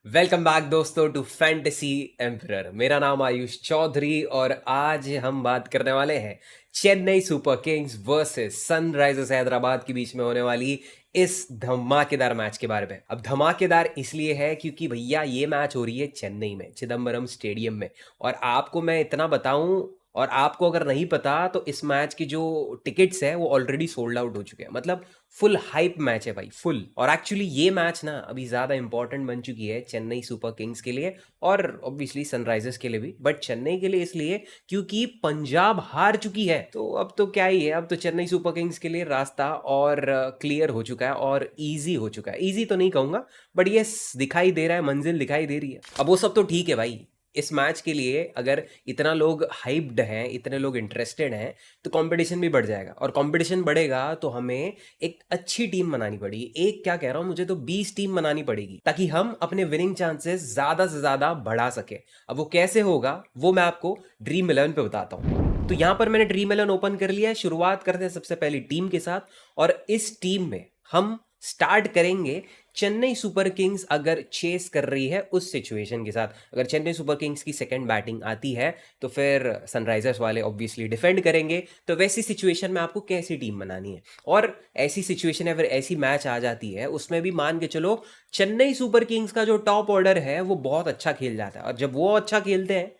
Welcome back दोस्तों to fantasy emperor. मेरा नाम आयुष चौधरी और आज हम बात करने वाले हैं Chennai super Kings versus Sunrisers Hyderabad के बीच में होने वाली इस धमाकेदार मैच के बारे में। अब धमाकेदार इसलिए है क्योंकि भैया ये मैच हो रही है चेन्नई में, चिदम्बरम स्टेडियम में। और आपको मैं इतना बताऊं, और आपको अगर नहीं पता तो इस मैच की जो टिकट्स है वो ऑलरेडी सोल्ड आउट हो चुके हैं। मतलब फुल हाइप मैच है भाई, फुल। और एक्चुअली ये मैच ना अभी ज़्यादा इंपॉर्टेंट बन चुकी है चेन्नई सुपर किंग्स के लिए और ऑब्वियसली सनराइजर्स के लिए भी, बट चेन्नई के लिए इसलिए क्योंकि पंजाब हार चुकी है। तो अब तो क्या ही है, अब तो चेन्नई सुपर किंग्स के लिए रास्ता और क्लियर हो चुका है और ईजी हो चुका है। ईजी तो नहीं कहूँगा, बट ये दिखाई दे रहा है, मंजिल दिखाई दे रही है। अब वो सब तो ठीक है भाई, इस मैच के लिए अगर इतना लोग हाइप्ड हैं, इतने लोग इंटरेस्टेड हैं, तो कंपटीशन भी बढ़ जाएगा। और कंपटीशन बढ़ेगा तो हमें एक अच्छी टीम बनानी पड़ेगी। एक क्या कह रहा हूं, मुझे तो 20 टीम बनानी पड़ेगी ताकि हम अपने विनिंग चांसेस ज्यादा से ज्यादा बढ़ा सके। अब वो कैसे होगा वो मैं आपको ड्रीम 11 पे बताता हूँ। तो यहां पर मैंने ड्रीम 11 ओपन कर लिया है। शुरुआत करते हैं सबसे पहली टीम के साथ, और इस टीम में हम स्टार्ट करेंगे चेन्नई सुपर किंग्स अगर चेस कर रही है उस सिचुएशन के साथ। अगर चेन्नई सुपर किंग्स की सेकंड बैटिंग आती है तो फिर सनराइजर्स वाले ऑब्वियसली डिफेंड करेंगे। तो वैसी सिचुएशन में आपको कैसी टीम बनानी है, और ऐसी सिचुएशन अगर ऐसी मैच आ जाती है उसमें भी मान के चलो चेन्नई सुपर किंग्स का जो टॉप ऑर्डर है वो बहुत अच्छा खेल जाता है। और जब वो अच्छा खेलते हैं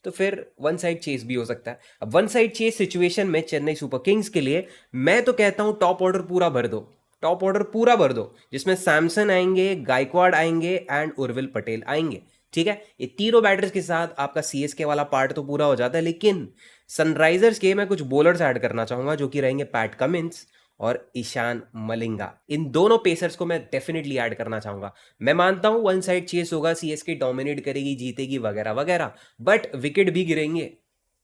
तो फिर वन साइड चेस भी हो सकता है। अब वन साइड चेस सिचुएशन में चेन्नई सुपर किंग्स के लिए मैं तो कहता हूं टॉप ऑर्डर पूरा भर दो, टॉप ऑर्डर पूरा भर दो, जिसमें सैमसन आएंगे, गायकवाड आएंगे एंड उर्विल पटेल आएंगे। ठीक है, ये तीनों बैटर्स के साथ आपका सीएसके वाला पार्ट तो पूरा हो जाता है। लेकिन सनराइजर्स के मैं कुछ बॉलर्स ऐड करना चाहूंगा जो कि रहेंगे पैट कमिंस और ईशान मलिंगा। इन दोनों पेसर्स को मैं डेफिनेटली ऐड करना चाहूंगा। मैं मानता हूं वन साइड चेस होगा, सीएसके डोमिनेट करेगी, जीतेगी वगैरह वगैरह, बट विकेट भी गिरेंगे,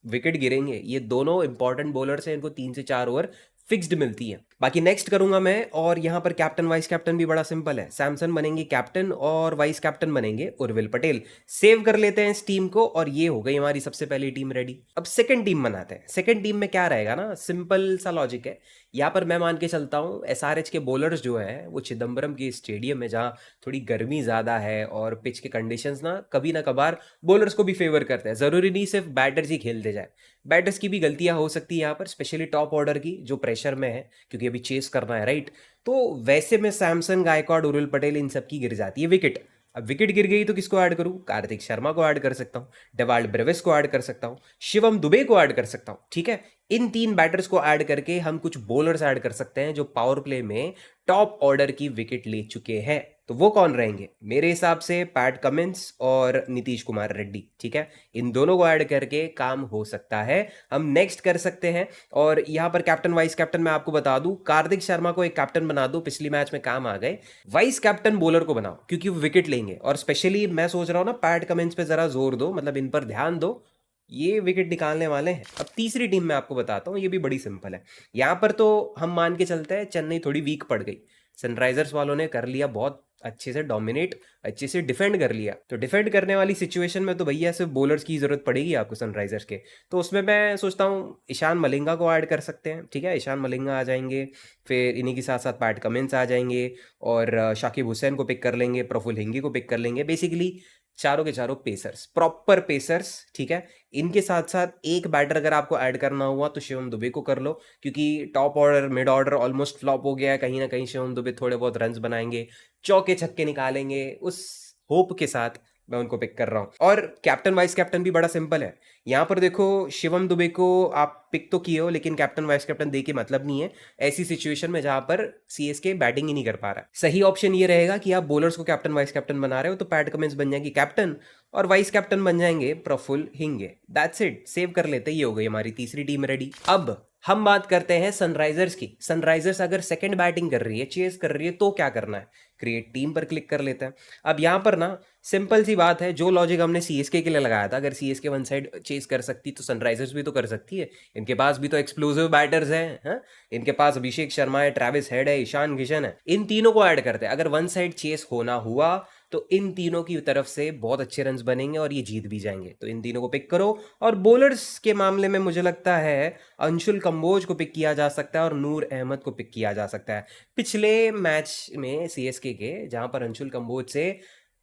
विकेट गिरेंगे। ये दोनों इंपॉर्टेंट बॉलर्स हैं, इनको 3 से 4 ओवर फिक्स्ड मिलती है। बाकी नेक्स्ट करूंगा मैं, और यहां पर कैप्टन वाइस कैप्टन भी बड़ा सिंपल है। सैमसन बनेंगे कैप्टन और वाइस कैप्टन बनेंगे उर्विल पटेल। सेव कर लेते हैं इस टीम को, और ये हो गई हमारी सबसे पहली टीम रेडी। अब सेकंड टीम बनाते हैं। सेकंड टीम में क्या रहेगा ना, सिंपल सा लॉजिक है। यहाँ पर मैं मान के चलता हूँ एसआरएच के बॉलर्स जो है वो चिदम्बरम के स्टेडियम में, जहाँ थोड़ी गर्मी ज़्यादा है और पिच के कंडीशंस ना कभार बॉलर्स को भी फेवर करते हैं। ज़रूरी नहीं सिर्फ बैटर्स ही खेलते जाए, बैटर्स की भी गलतियां हो सकती है यहाँ पर, स्पेशली टॉप ऑर्डर की जो प्रेशर में है क्योंकि अभी चेस करना है, राइट। तो वैसे में सैमसन, गायकवाड, उर्विल पटेल इन सब की गिर जाती है विकेट। अब विकेट गिर गई तो किसको ऐड करूं? कार्तिक शर्मा को ऐड कर सकता हूं, डेवाल्ड ब्रेविस को ऐड कर सकता हूं, शिवम दुबे को ऐड कर सकता हूं। ठीक है, इन 3 बैटर्स को ऐड करके हम कुछ बॉलर्स ऐड कर सकते हैं जो पावर प्ले में टॉप ऑर्डर की विकेट ले चुके हैं। तो वो कौन रहेंगे? मेरे हिसाब से पैट कमिंस और नीतीश कुमार रेड्डी। ठीक है, इन दोनों को ऐड करके काम हो सकता है। हम नेक्स्ट कर सकते हैं, और यहां पर कैप्टन वाइस कैप्टन मैं आपको बता दूं, कार्तिक शर्मा को एक कैप्टन बना दो, पिछली मैच में काम आ गए। वाइस कैप्टन बॉलर को बनाओ क्योंकि वो विकेट लेंगे, और स्पेशली मैं सोच रहा हूं ना पैट कमिंस पे जरा जोर दो, मतलब इन पर ध्यान दो, ये विकेट निकालने वाले हैं। अब तीसरी टीम मैं आपको बताता हूँ, ये भी बड़ी सिंपल है। यहां पर तो हम मान के चलते हैं चेन्नई थोड़ी वीक पड़ गई, सनराइजर्स वालों ने कर लिया बहुत अच्छे से डोमिनेट, अच्छे से डिफेंड कर लिया। तो डिफेंड करने वाली सिचुएशन में तो भैया सिर्फ बॉलर्स की जरूरत पड़ेगी आपको सनराइजर्स के। तो उसमें मैं सोचता हूँ ईशान मलिंगा को ऐड कर सकते हैं। ठीक है, ईशान मलिंगा आ जाएंगे, फिर इन्हीं के साथ साथ पैट कमिंस आ जाएंगे, और शाकिब हुसैन को पिक कर लेंगे, प्रफुल हिंगी को पिक कर लेंगे। बेसिकली चारों के चारों पेसर्स, प्रॉपर पेसर्स। ठीक है, इनके साथ साथ एक बैटर अगर आपको ऐड करना हुआ तो शिवम दुबे को कर लो, क्योंकि top order mid order almost flop हो गया है। कहीं ना कहीं शिवम दुबे थोड़े बहुत रन्स बनाएंगे, चौके छक्के निकालेंगे, उस होप के साथ मैं उनको पिक कर रहा हूँ। और कैप्टन वाइस कैप्टन भी बड़ा सिंपल है। यहाँ पर देखो, शिवम दुबे को आप पिक तो किए हो, लेकिन कैप्टन वाइस कैप्टन दे के मतलब नहीं है ऐसी सिचुएशन में जहां पर सीएसके बैटिंग ही नहीं कर पा रहा है। सही ऑप्शन ये रहेगा कि आप बॉलर्स को कैप्टन वाइस कैप्टन बना रहे हो, तो पैट कमिंस बन जाएंगे कैप्टन और वाइस कैप्टन बन जाएंगे Praful Hinge. That's it, save कर लेते, ये हो गई हमारी तीसरी टीम रेडी। अब हम बात करते हैं सनराइजर्स की। सनराइजर्स अगर सेकंड बैटिंग कर रही है, चेस कर रही है, तो क्या करना है? क्रिएट टीम पर क्लिक कर लेते हैं। अब यहां पर ना सिंपल सी बात है, जो लॉजिक हमने सीएसके के लिए लगाया था, अगर सीएसके वन साइड चेस कर सकती तो सनराइजर्स भी तो कर सकती है। इनके पास भी तो एक्सप्लोसिव बैटर्स हैं, हाँ? इनके पास अभिषेक शर्मा है, ट्रेविस हेड है, ईशान किशन है। इन तीनों को ऐड करते हैं। अगर वन साइड चेस होना हुआ तो इन तीनों की तरफ से बहुत अच्छे रन्स बनेंगे और ये जीत भी जाएंगे। तो इन तीनों को पिक करो। और बॉलर्स के मामले में मुझे लगता है अंशुल कंबोज को पिक किया जा सकता है और नूर अहमद को पिक किया जा सकता है। पिछले मैच में सीएसके के, जहां पर अंशुल कंबोज से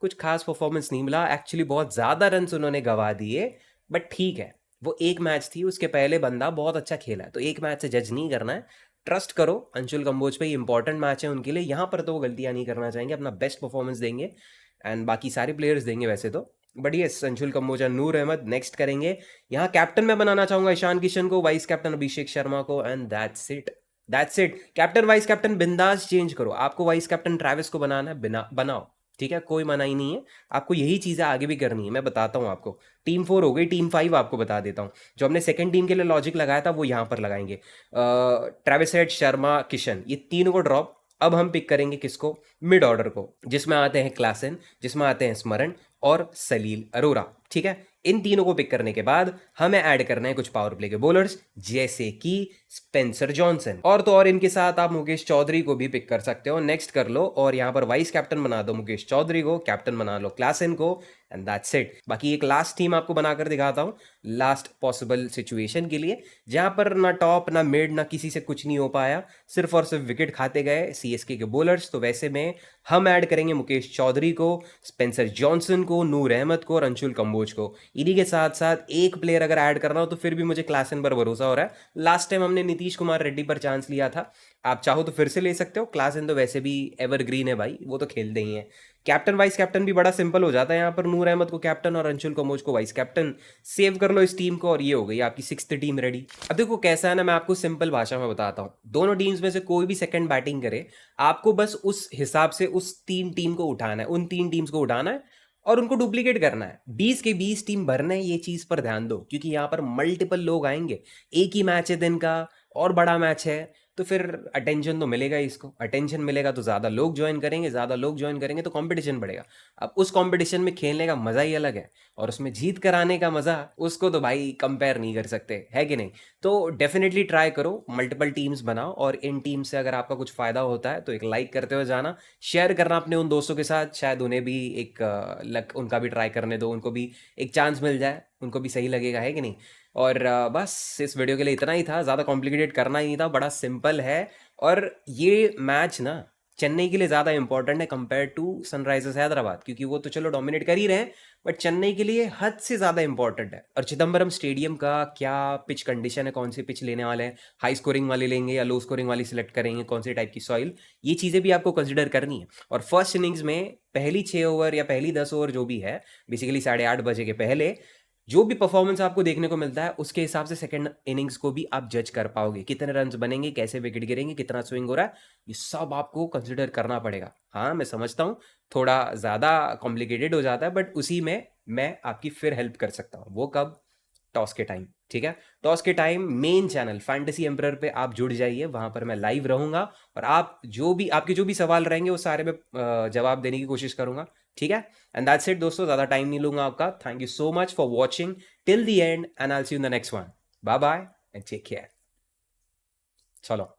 कुछ खास परफॉर्मेंस नहीं मिला एक्चुअली, बहुत ज़्यादा रन्स उन्होंने गंवा दिए, बट ठीक है, वो एक मैच थी, उसके पहले बंदा बहुत अच्छा खेला है, तो एक मैच से जज नहीं करना है। ट्रस्ट करो अंशुल कंबोज पे, इंपॉर्टेंट मैच है उनके लिए, यहाँ पर तो वो गलतियाँ नहीं करना चाहेंगे, अपना बेस्ट परफॉर्मेंस देंगे एंड बाकी सारे प्लेयर्स देंगे वैसे तो। बट ये अंशुल कंबोजा, नूर अहमद नेक्स्ट करेंगे। यहाँ कैप्टन मैं बनाना चाहूंगा ईशान किशन को, वाइस कैप्टन अभिषेक शर्मा को, and that's it, that's it. Captain vice captain बिंदास चेंज करो, आपको वाइस कैप्टन ट्रैविस को बनाना है, बनाओ, ठीक है, कोई मना ही नहीं है। आपको यही चीज़ें आगे भी करनी है, मैं बताता हूँ आपको। टीम 4 हो गई, टीम 5 आपको बता देता हूँ। जो हमने सेकंड टीम के लिए लॉजिक लगाया था वो यहाँ पर लगाएंगे। ट्रैविस हेड, शर्मा, किशन, ये तीनों को ड्रॉप। अब हम पिक करेंगे किसको? मिड ऑर्डर को, जिसमें आते हैं क्लासन, जिसमें आते हैं स्मरण और सलील अरोरा, ठीक है। इन तीनों को पिक करने के बाद हमें ऐड करना है कुछ पावर प्ले के बॉलर्स, जैसे कि स्पेंसर जॉनसन, और तो और इनके साथ आप मुकेश चौधरी को भी पिक कर सकते हो, नेक्स्ट कर लो, और यहाँ पर वाइस कैप्टन बना दो मुकेश चौधरी को, कैप्टन बना लो क्लासन को, एंड दैट्स इट। बाकी एक लास्ट टीम आपको बनाकर दिखाता हूँ, लास्ट पॉसिबल सिचुएशन के लिए, जहां पर ना टॉप ना मिड ना किसी से कुछ नहीं हो पाया, सिर्फ और सिर्फ विकेट खाते गए सीएसके के बॉलर्स। तो वैसे में हम ऐड करेंगे मुकेश चौधरी को, स्पेंसर जॉनसन को, नूर अहमद को और अंशुल कंबोज को। इन्हीं के साथ साथ एक प्लेयर अगर ऐड करना हो तो फिर भी मुझे क्लासन पर भरोसा हो रहा है। लास्ट टाइम हमने नीतीश कुमार रेड्डी पर चांस लिया था, आप चाहो तो फिर से ले सकते हो। क्लासन तो वैसे भी एवरग्रीन है भाई, वो तो खेलते ही हैं। कैप्टन वाइस कैप्टन भी बड़ा सिंपल हो जाता है, यहाँ पर नूर अहमद को कैप्टन और अंशुल कंबोज को वाइस कैप्टन। सेव कर लो इस टीम को और ये हो गई आपकी 6th टीम रेडी। अब देखो कैसा है ना, मैं आपको सिंपल भाषा में बताता हूँ, दोनों टीम्स में से कोई भी सेकंड बैटिंग करे, आपको बस उस हिसाब से उस 3 टीम को उठाना है, उन 3 टीम्स को उठाना है और उनको डुप्लीकेट करना है। 20 के 20 टीम भरना है, ये चीज़ पर ध्यान दो, क्योंकि यहाँ पर मल्टीपल लोग आएंगे, एक ही मैच है दिन का और बड़ा मैच है, तो फिर अटेंशन तो मिलेगा ही, इसको अटेंशन मिलेगा तो ज़्यादा लोग ज्वाइन करेंगे, ज़्यादा लोग ज्वाइन करेंगे तो कंपटीशन बढ़ेगा। अब उस कंपटीशन में खेलने का मज़ा ही अलग है, और उसमें जीत कर आने का मज़ा, उसको तो भाई कंपेयर नहीं कर सकते, है कि नहीं। तो डेफिनेटली ट्राई करो, मल्टीपल टीम्स बनाओ, और इन टीम से अगर आपका कुछ फ़ायदा होता है तो एक लाइक करते हुए जाना, शेयर करना अपने उन दोस्तों के साथ, शायद उन्हें भी एक लक, उनका भी ट्राई करने दो, उनको भी एक चांस मिल जाए, उनको भी सही लगेगा, है कि नहीं। और बस इस वीडियो के लिए इतना ही था, ज़्यादा कॉम्प्लिकेटेड करना ही नहीं था, बड़ा सिंपल है। और ये मैच ना चेन्नई के लिए ज़्यादा इंपॉर्टेंट है कंपेयर टू सनराइजर्स हैदराबाद, क्योंकि वो तो चलो डोमिनेट कर ही रहे हैं, बट चेन्नई के लिए हद से ज़्यादा इंपॉर्टेंट है। और चिदम्बरम स्टेडियम का क्या पिच कंडीशन है, कौन सी पिच लेने वाले हैं, हाई स्कोरिंग वाली लेंगे या लो स्कोरिंग वाली सिलेक्ट करेंगे, कौन सी टाइप की सॉइल, ये चीज़ें भी आपको कंसिडर करनी है। और फर्स्ट इनिंग्स में पहली 6 ओवर या पहली 10 ओवर जो भी है, बेसिकली 8:30 बजे के पहले जो भी परफॉर्मेंस आपको देखने को मिलता है, उसके हिसाब से सेकंड इनिंग्स को भी आप जज कर पाओगे, कितने रन्स बनेंगे, कैसे विकेट गिरेंगे, कितना स्विंग हो रहा है, ये सब आपको कंसिडर करना पड़ेगा। हाँ मैं समझता हूँ थोड़ा ज़्यादा कॉम्प्लिकेटेड हो जाता है, बट उसी में मैं आपकी फिर हेल्प कर सकता हूँ। वो कब? टॉस के टाइम, ठीक है। टॉस के time main channel fantasy emperor पे आप जुड़ जाइए, वहां पर मैं लाइव रहूंगा, और आप जो भी आपके जो भी सवाल रहेंगे वो सारे में जवाब देने की कोशिश करूंगा, ठीक है। एंड दैट्स इट दोस्तों, ज़्यादा टाइम नहीं लूंगा आपका। Thank you so much for watching till the end, and I will see you in the next one. Bye bye and take care. चलो।